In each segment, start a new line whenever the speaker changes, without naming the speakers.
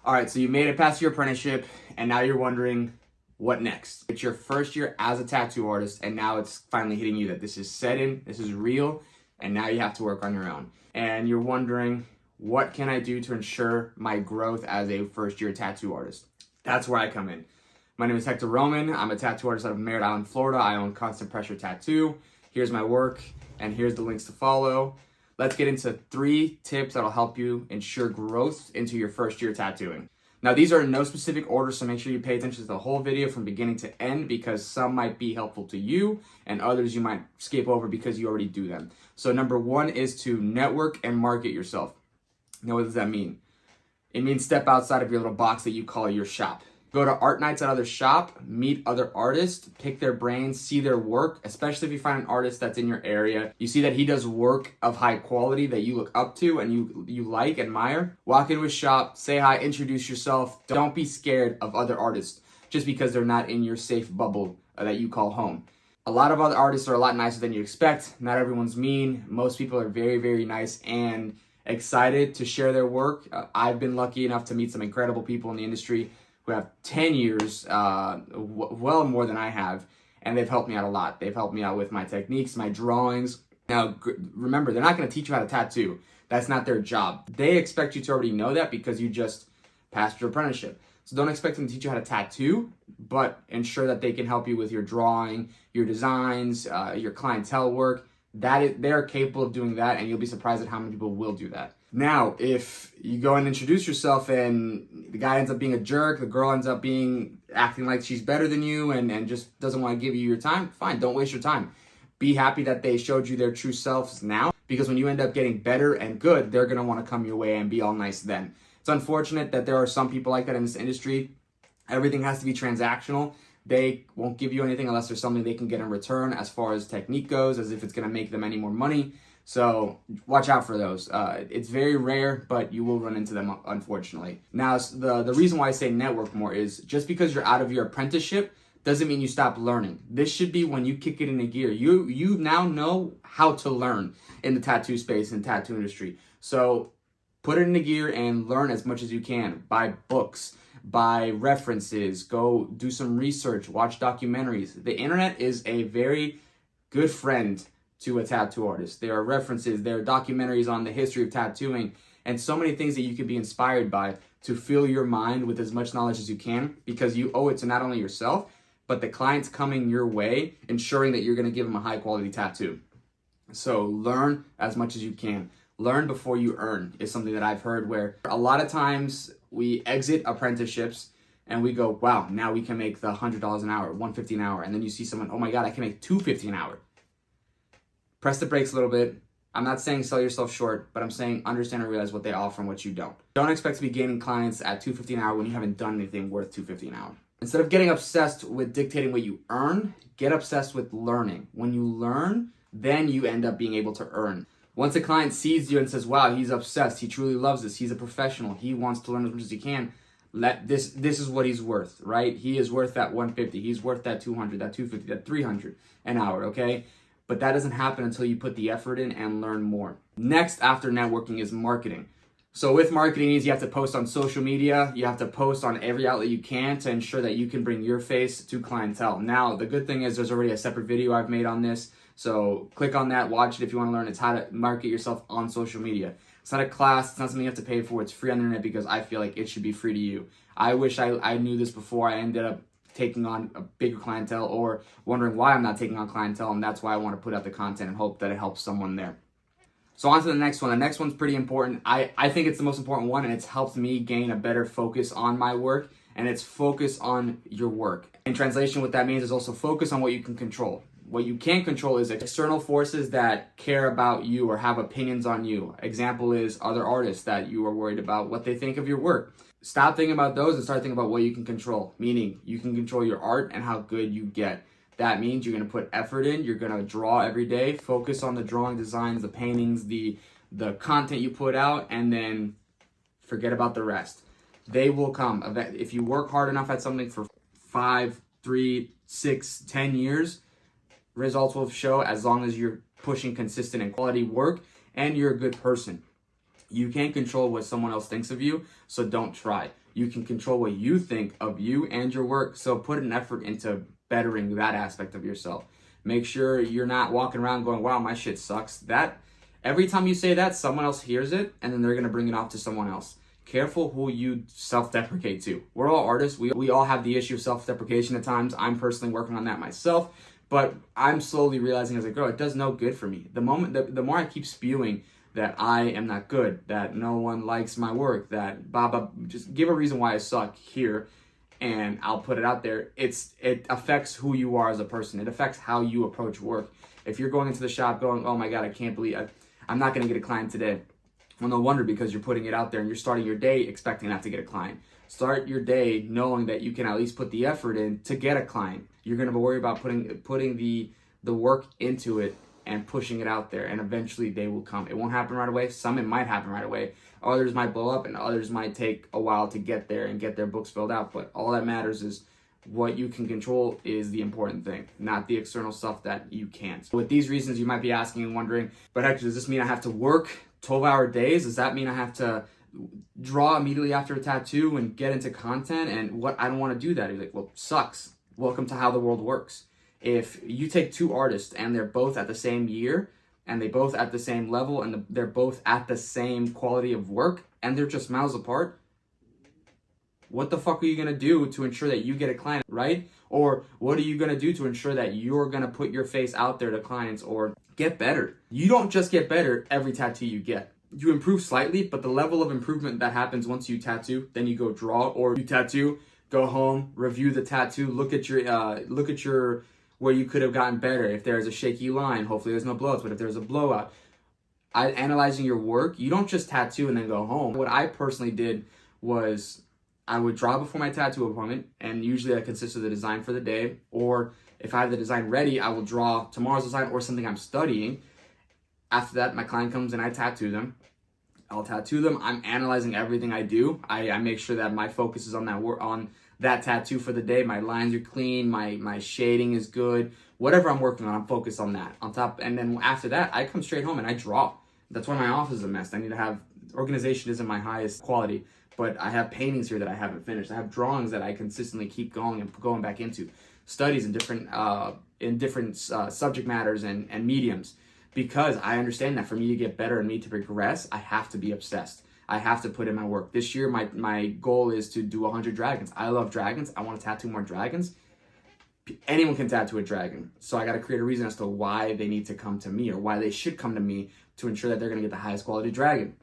All right, so you made it past your apprenticeship, and now you're wondering, what next? It's your first year as a tattoo artist, and now it's finally hitting you that this is set in, this is real, and now you have to work on your own. And you're wondering, what can I do to ensure my growth as a first-year tattoo artist? That's where I come in. My name is Hector Roman. I'm a tattoo artist out of Merritt Island, Florida. I own Constant Pressure Tattoo. Here's my work, and here's the links to follow. Let's get into 3 tips that'll help you ensure growth into your first year tattooing. Now, these are in no specific order, so make sure you pay attention to the whole video from beginning to end, because some might be helpful to you and others you might skip over because you already do them. So number 1 is to network and market yourself. Now, what does that mean? It means step outside of your little box that you call your shop. Go to art nights at other shop, meet other artists, pick their brains, see their work, especially if you find an artist that's in your area. You see that he does work of high quality that you look up to and you like, admire. Walk into his shop, say hi, introduce yourself. Don't be scared of other artists just because they're not in your safe bubble that you call home. A lot of other artists are a lot nicer than you expect. Not everyone's mean. Most people are very, very nice and excited to share their work. I've been lucky enough to meet some incredible people in the industry who have 10 years, well more than I have, and they've helped me out a lot. They've helped me out with my techniques, my drawings. Now, remember, they're not gonna teach you how to tattoo. That's not their job. They expect you to already know that because you just passed your apprenticeship. So don't expect them to teach you how to tattoo, but ensure that they can help you with your drawing, your designs, your clientele work. They're capable of doing that, and you'll be surprised at how many people will do that. Now, if you go and introduce yourself and the guy ends up being a jerk, the girl ends up acting like she's better than you and just doesn't want to give you your time, fine, don't waste your time. Be happy that they showed you their true selves now, because when you end up getting better and good, they're going to want to come your way and be all nice then. It's unfortunate that there are some people like that in this industry. Everything has to be transactional. They won't give you anything unless there's something they can get in return as far as technique goes, as if it's going to make them any more money. So watch out for those. It's very rare, but you will run into them, unfortunately. Now, the reason why I say network more is just because you're out of your apprenticeship doesn't mean you stop learning. This should be when you kick it into gear. You now know how to learn in the tattoo space and tattoo industry. So put it into gear and learn as much as you can. Buy books, buy references, go do some research, watch documentaries. The internet is a very good friend to a tattoo artist. There are references, there are documentaries on the history of tattooing, and so many things that you can be inspired by to fill your mind with as much knowledge as you can, because you owe it to not only yourself, but the clients coming your way, ensuring that you're going to give them a high quality tattoo. So learn as much as you can. Learn before you earn is something that I've heard, where a lot of times we exit apprenticeships and we go, wow, now we can make the $100 an hour, $150 an hour. And then you see someone, oh my God, I can make $250 an hour. Press the brakes a little bit. I'm not saying sell yourself short, but I'm saying understand and realize what they offer and what you don't. Don't expect to be gaining clients at $250 an hour when you haven't done anything worth $250 an hour. Instead of getting obsessed with dictating what you earn, get obsessed with learning. When you learn, then you end up being able to earn. Once a client sees you and says, wow, he's obsessed, he truly loves this, he's a professional, he wants to learn as much as he can, this is what he's worth, right? He is worth that 150, he's worth that 200, that 250, that 300 an hour, okay? But that doesn't happen until you put the effort in and learn more. Next, after networking, is marketing. So with marketing, you have to post on social media. You have to post on every outlet you can to ensure that you can bring your face to clientele. Now, the good thing is there's already a separate video I've made on this. So click on that, watch it if you want to learn. It's how to market yourself on social media. It's not a class. It's not something you have to pay for. It's free on the internet because I feel like it should be free to you. I wish I knew this before I ended up taking on a bigger clientele, or wondering why I'm not taking on clientele, and that's why I want to put out the content and hope that it helps someone there. So on to the next one. The next one's pretty important. I think it's the most important one, and it's helped me gain a better focus on my work, and it's focus on your work. In translation, what that means is also focus on what you can control. What you can't control is external forces that care about you or have opinions on you. Example is other artists that you are worried about what they think of your work. Stop thinking about those and start thinking about what you can control, meaning you can control your art and how good you get. That means you're going to put effort in, you're going to draw every day, focus on the drawing designs, the paintings, the content you put out, and then forget about the rest. They will come. If you work hard enough at something for 5, 3, 6, 10 years, results will show, as long as you're pushing consistent and quality work and you're a good person. You can't control what someone else thinks of you, so don't try. You can control what you think of you and your work. So put an effort into bettering that aspect of yourself. Make sure you're not walking around going, wow, my shit sucks. That every time you say that, someone else hears it and then they're going to bring it off to someone else. Careful who you self-deprecate to. We're all artists. We all have the issue of self-deprecation at times. I'm personally working on that myself, but I'm slowly realizing as I grow, it does no good for me. The more I keep spewing that I am not good, that no one likes my work, that Baba, just give a reason why I suck here, and I'll put it out there. It affects who you are as a person. It affects how you approach work. If you're going into the shop going, oh my God, I can't believe I'm not going to get a client today. Well, no wonder, because you're putting it out there and you're starting your day expecting not to get a client. Start your day knowing that you can at least put the effort in to get a client. You're going to worry about putting the work into it and pushing it out there, and eventually they will come. It won't happen right away. Some, it might happen right away. Others might blow up, and others might take a while to get there and get their books filled out. But all that matters is what you can control is the important thing, not the external stuff that you can't. So with these reasons, you might be asking and wondering, but heck, does this mean I have to work 12-hour days? Does that mean I have to draw immediately after a tattoo and get into content? And what, I don't want to do that. You're like, well, sucks. Welcome to how the world works. If you take two artists and they're both at the same year and they both at the same level and they're both at the same quality of work and they're just miles apart, what the fuck are you going to do to ensure that you get a client, right? Or what are you going to do to ensure that you're going to put your face out there to clients or get better? You don't just get better every tattoo you get. You improve slightly, but the level of improvement that happens once you tattoo, then you go draw, or you tattoo, go home, review the tattoo, look at your where you could have gotten better. If there's a shaky line, hopefully there's no blowouts, but if there's a blowout, analyzing your work, you don't just tattoo and then go home. What I personally did was I would draw before my tattoo appointment, and usually that consists of the design for the day, or if I have the design ready, I will draw tomorrow's design or something I'm studying. After that, my client comes and I tattoo them. I'll tattoo them. I'm analyzing everything I do. I make sure that my focus is on that work, on that tattoo for the day. My lines are clean, my shading is good. Whatever I'm working on, I'm focused on that. On top, and then after that, I come straight home and I draw. That's why my office is a mess. I need to have, organization isn't my highest quality, but I have paintings here that I haven't finished. I have drawings that I consistently keep going and going back into. Studies in different subject matters and mediums. Because I understand that for me to get better and me to progress, I have to be obsessed. I have to put in my work. This year, my goal is to do 100 dragons. I love dragons. I want to tattoo more dragons. Anyone can tattoo a dragon. So I got to create a reason as to why they need to come to me or why they should come to me to ensure that they're going to get the highest quality dragon.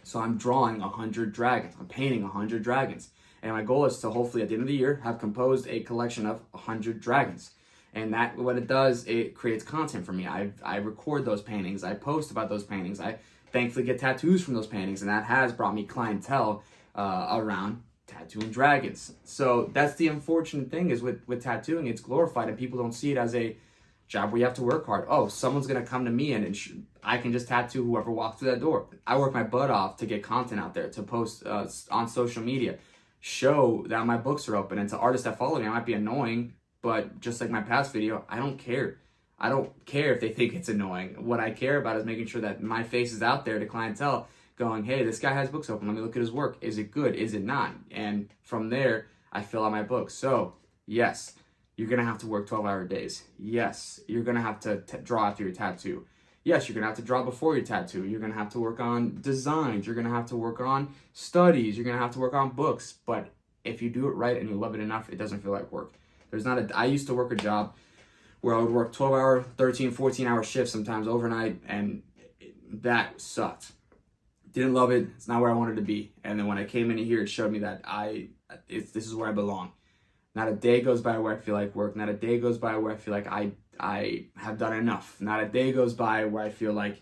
So I'm drawing 100 dragons. I'm painting 100 dragons. And my goal is to hopefully at the end of the year have composed a collection of 100 dragons. And that, what it does, it creates content for me. I record those paintings. I post about those paintings. I thankfully get tattoos from those paintings. And that has brought me clientele around tattooing dragons. So that's the unfortunate thing is with tattooing, it's glorified and people don't see it as a job where you have to work hard. Oh, someone's going to come to me and I can just tattoo whoever walks through that door. I work my butt off to get content out there, to post on social media, show that my books are open. And to artists that follow me, I might be annoying, but just like my past video, I don't care. I don't care if they think it's annoying. What I care about is making sure that my face is out there to clientele going, hey, this guy has books open. Let me look at his work. Is it good? Is it not? And from there, I fill out my books. So yes, you're going to have to work 12-hour days. Yes, you're going to have to draw after your tattoo. Yes, you're going to have to draw before your tattoo. You're going to have to work on designs. You're going to have to work on studies. You're going to have to work on books. But if you do it right and you love it enough, it doesn't feel like work. I used to work a job where I would work 12-hour, 13, 14-hour shifts sometimes overnight, and that sucked. Didn't love it. It's not where I wanted to be. And then when I came in here, it showed me that this is where I belong. Not a day goes by where I feel like work. Not a day goes by where I feel like I have done enough. Not a day goes by where I feel like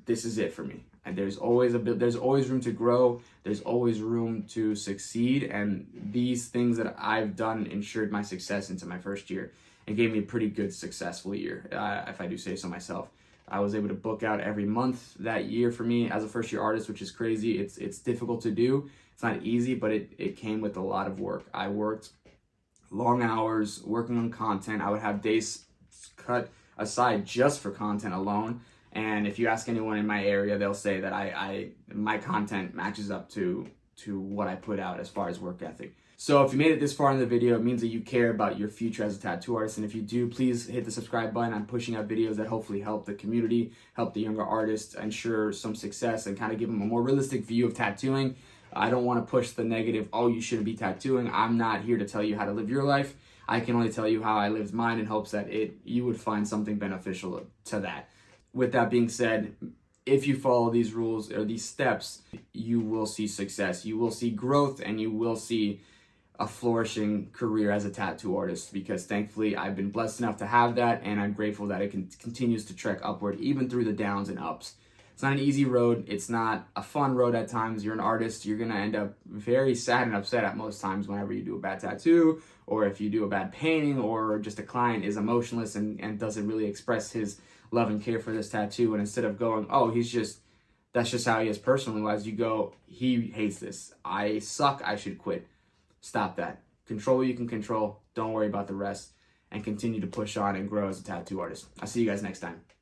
this is it for me. And there's always room to grow. There's always room to succeed. And these things that I've done ensured my success into my first year and gave me a pretty good, successful year, if I do say so myself. I was able to book out every month that year for me as a first-year artist, which is crazy. It's difficult to do. It's not easy, but it came with a lot of work. I worked long hours working on content. I would have days cut aside just for content alone. And if you ask anyone in my area, they'll say that my content matches up to to what I put out as far as work ethic. So if you made it this far in the video, it means that you care about your future as a tattoo artist. And if you do, please hit the subscribe button. I'm pushing out videos that hopefully help the community, help the younger artists, ensure some success, and kind of give them a more realistic view of tattooing. I don't want to push the negative, oh, you shouldn't be tattooing. I'm not here to tell you how to live your life. I can only tell you how I lived mine in hopes that you would find something beneficial to that. With that being said, if you follow these rules or these steps, you will see success. You will see growth, and you will see a flourishing career as a tattoo artist, because thankfully I've been blessed enough to have that, and I'm grateful that it continues to trek upward even through the downs and ups. It's not an easy road. It's not a fun road at times. You're an artist. You're going to end up very sad and upset at most times whenever you do a bad tattoo, or if you do a bad painting, or just a client is emotionless and doesn't really express his love and care for this tattoo. And instead of going, oh, that's just how he is personally wise, you go, he hates this. I suck. I should quit. Stop that. Control what you can control. Don't worry about the rest, and continue to push on and grow as a tattoo artist. I'll see you guys next time.